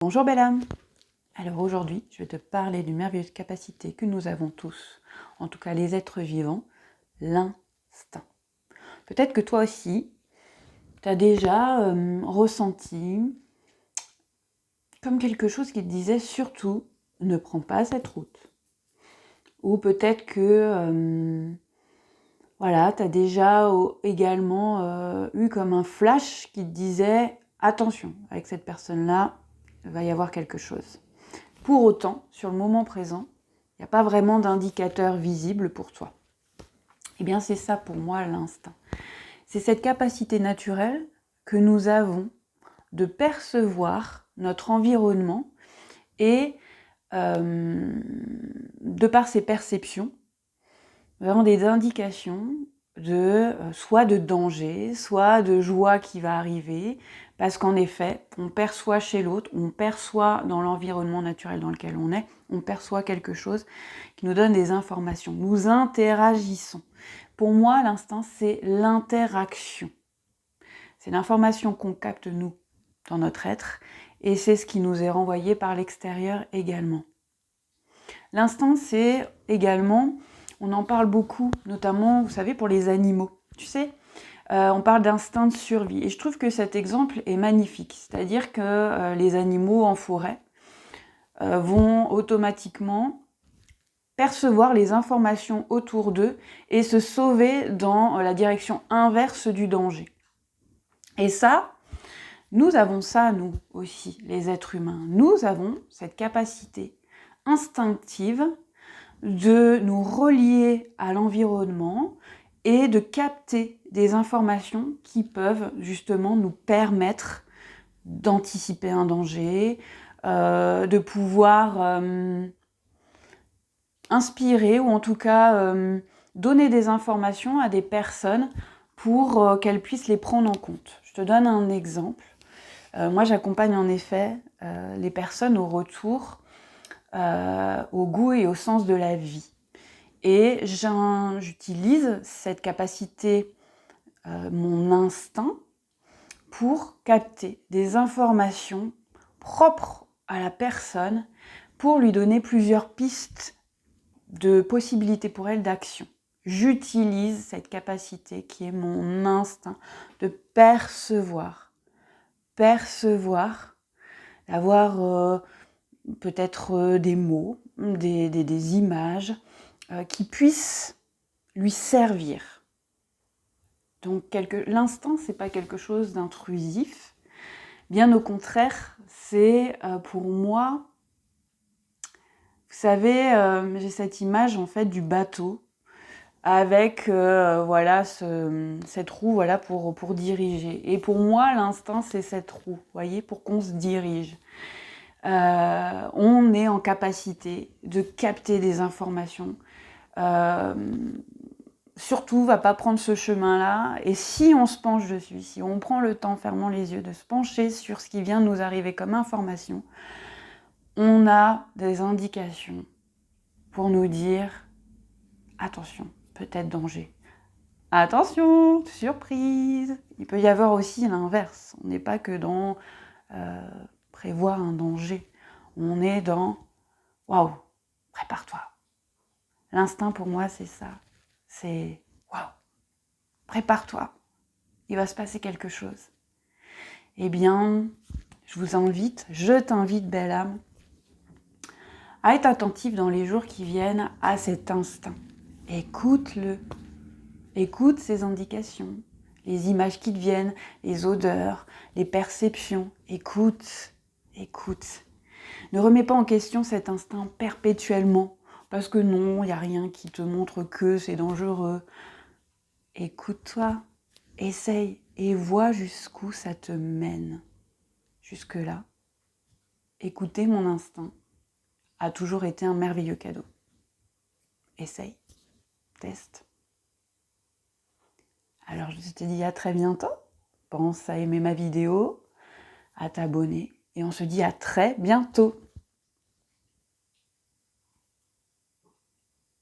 Bonjour belle âme. Alors aujourd'hui, je vais te parler d'une merveilleuse capacité que nous avons tous, en tout cas les êtres vivants, l'instinct. Peut-être que toi aussi, tu as déjà ressenti comme quelque chose qui te disait surtout ne prends pas cette route. Ou peut-être que voilà, tu as déjà également eu comme un flash qui te disait attention, avec cette personne-là, il va y avoir quelque chose. Pour autant, sur le moment présent, il n'y a pas vraiment d'indicateur visible pour toi. Eh bien, c'est ça pour moi l'instinct. C'est cette capacité naturelle que nous avons de percevoir notre environnement et de par ces perceptions, vraiment des indications de soit de danger, soit de joie qui va arriver, parce qu'en effet, on perçoit chez l'autre, on perçoit dans l'environnement naturel dans lequel on est, on perçoit quelque chose qui nous donne des informations. Nous interagissons. Pour moi, l'instinct, c'est l'interaction. C'est l'information qu'on capte, nous, dans notre être, et c'est ce qui nous est renvoyé par l'extérieur également. L'instinct, c'est également, on en parle beaucoup, notamment, vous savez, pour les animaux. Tu sais, on parle d'instinct de survie. Et je trouve que cet exemple est magnifique. C'est-à-dire que les animaux en forêt vont automatiquement percevoir les informations autour d'eux et se sauver dans la direction inverse du danger. Et ça, nous avons ça, nous aussi, les êtres humains. Nous avons cette capacité instinctive de nous relier à l'environnement et de capter des informations qui peuvent justement nous permettre d'anticiper un danger, de pouvoir inspirer ou en tout cas donner des informations à des personnes pour qu'elles puissent les prendre en compte. Je te donne un exemple. Moi, j'accompagne en effet les personnes au retour au goût et au sens de la vie. Et j'utilise cette capacité, mon instinct, pour capter des informations propres à la personne, pour lui donner plusieurs pistes de possibilités pour elle d'action. J'utilise cette capacité qui est mon instinct de percevoir, d'avoir peut-être des mots, des images qui puissent lui servir. Donc l'instinct, c'est pas quelque chose d'intrusif. Bien au contraire, c'est pour moi, vous savez, j'ai cette image en fait du bateau avec voilà cette roue voilà pour diriger. Et pour moi, l'instinct, c'est cette roue, vous voyez, pour qu'on se dirige. On est en capacité de capter des informations. Surtout, va pas prendre ce chemin-là. Et si on se penche dessus, si on prend le temps, fermant les yeux, de se pencher sur ce qui vient de nous arriver comme information, on a des indications pour nous dire attention, peut-être danger. Attention, surprise. Il peut y avoir aussi l'inverse. On n'est pas que dans prévoir un danger. On est dans waouh, prépare-toi. L'instinct pour moi, c'est ça. C'est waouh, prépare-toi. Il va se passer quelque chose. Eh bien, je t'invite, belle âme, à être attentif dans les jours qui viennent à cet instinct. Écoute-le. Écoute ces indications, les images qui te viennent, les odeurs, les perceptions. Écoute. Ne remets pas en question cet instinct perpétuellement, parce que non, il n'y a rien qui te montre que c'est dangereux. Écoute-toi, essaye et vois jusqu'où ça te mène. Jusque-là, écouter mon instinct a toujours été un merveilleux cadeau. Essaye, teste. Alors je te dis à très bientôt. Pense à aimer ma vidéo, à t'abonner et on se dit à très bientôt.